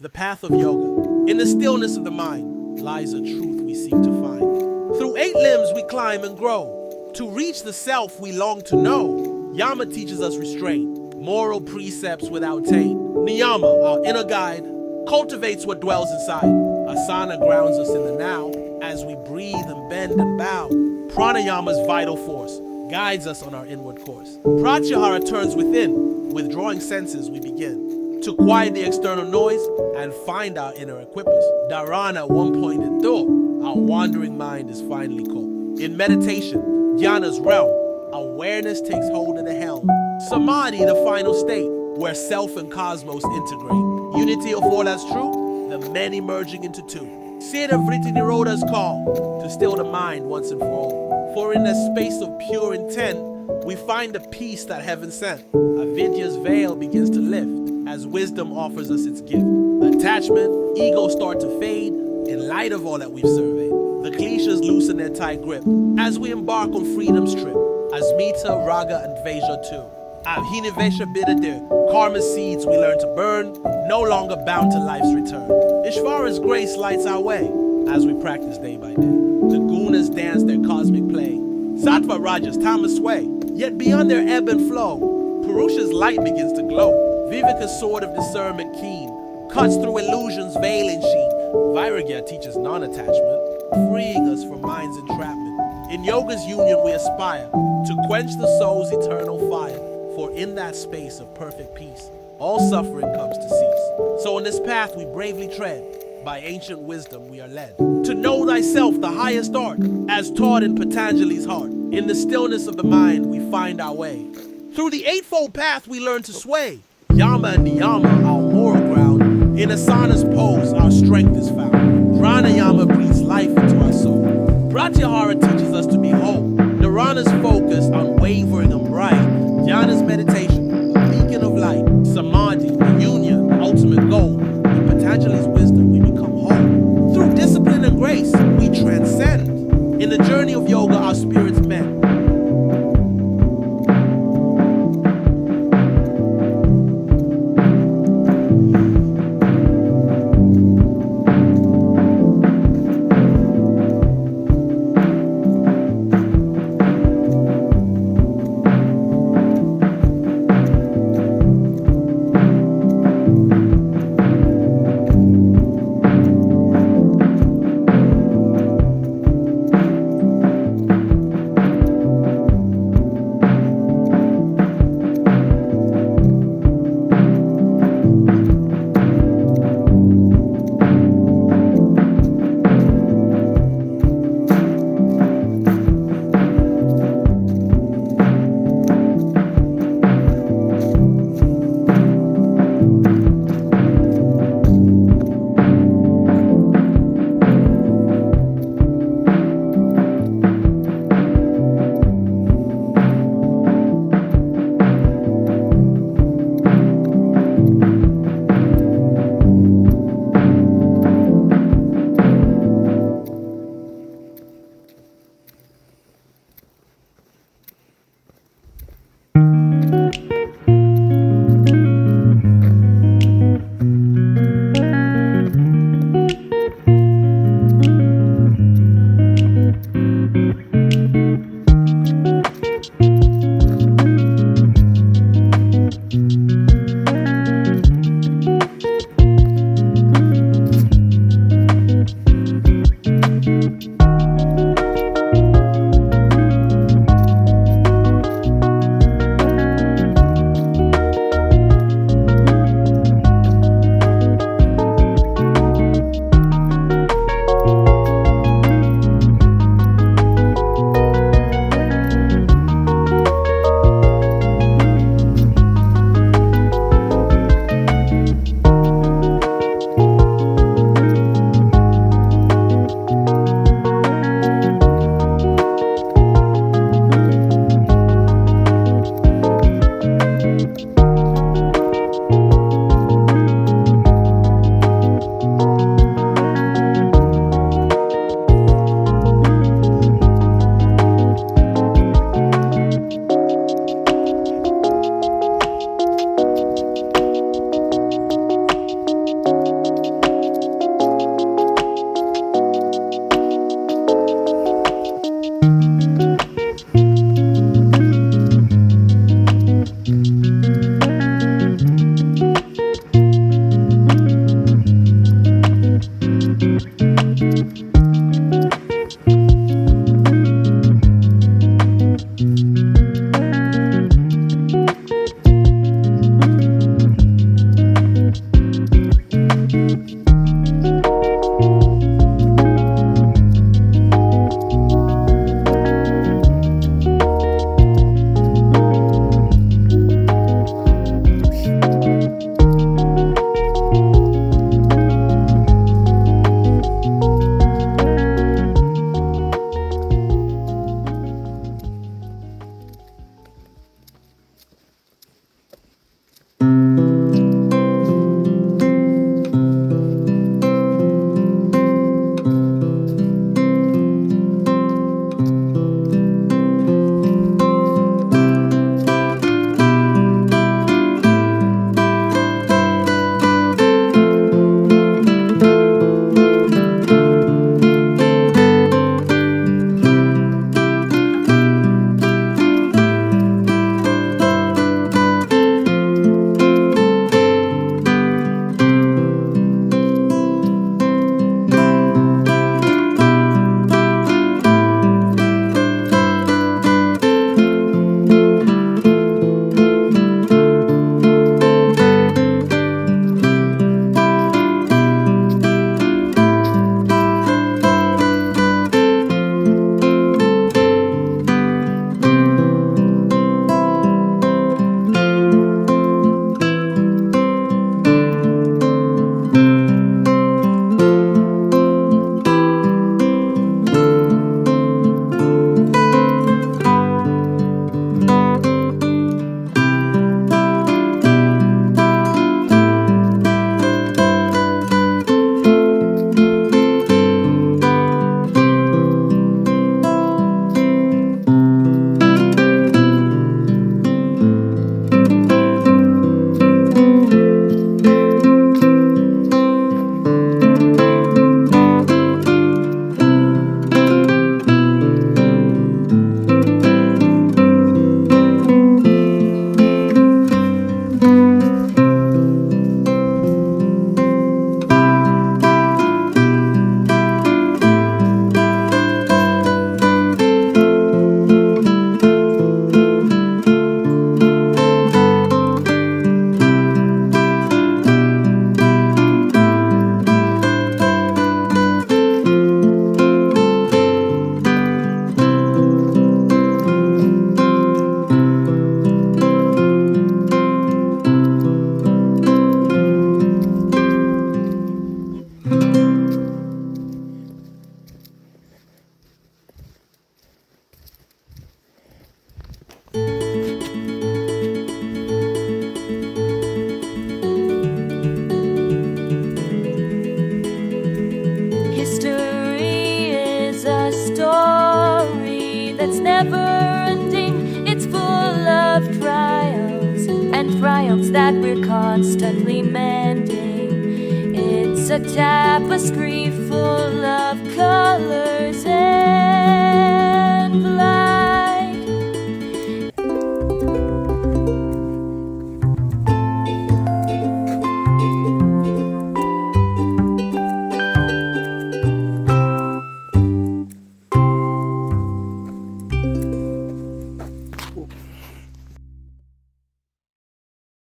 the path of yoga. In the stillness of the mind lies a truth we seek to find. Through 8 limbs we climb and grow. To reach the self we long to know. Yama teaches us restraint, moral precepts without taint. Niyama, our inner guide, cultivates what dwells inside. Asana grounds us in the now as we breathe and bend and bow. Pranayama's vital force guides us on our inward course. Pratyahara turns within. Withdrawing senses we begin to quiet the external noise and find our inner equippers. Dharana, one-pointed thought, our wandering mind is finally caught. In meditation, Dhyana's realm, awareness takes hold of the helm. Samadhi, the final state, where self and cosmos integrate. Unity of all that's true, the many merging into two. Siddha Vritti Nirodha's call to still the mind once and for all. For in the space of pure intent, we find the peace that heaven sent. Avidya's veil begins to lift as wisdom offers us its gift. Attachment, ego start to fade in light of all that we've surveyed. The klishas loosen their tight grip as we embark on freedom's trip. Asmita, Raga, and Dveja too. Abhinivesha Bidadir, karma seeds we learn to burn, no longer bound to life's return. Ishvara's grace lights our way as we practice day by day. The gunas dance their cosmic play. Sattva Rajas timeless sway, yet beyond their ebb and flow, Purusha's light begins to glow. Viveka's sword of discernment keen, cuts through illusion's veiling sheen. Vairagya teaches non-attachment, freeing us from mind's entrapment. In yoga's union we aspire to quench the soul's eternal fire, for in that space of perfect peace, all suffering comes to cease. So on this path we bravely tread, by ancient wisdom we are led. To know thyself, the highest art, as taught in Patanjali's heart. In the stillness of the mind we find our way. Through the eightfold path we learn to sway. Yama and Niyama, our moral ground. In Asana's pose, our strength is found. Pranayama breathes life into our soul. Pratyahara teaches us to be whole. Dharana's focus, unwavering and bright. Dhyana's meditation, a beacon of light. Samadhi, the union, the ultimate goal. In Patanjali's wisdom, we become whole. Through discipline and grace, we transcend. In the journey of yoga, our spirits mend. That we're constantly mending. It's a tapestry full of colors and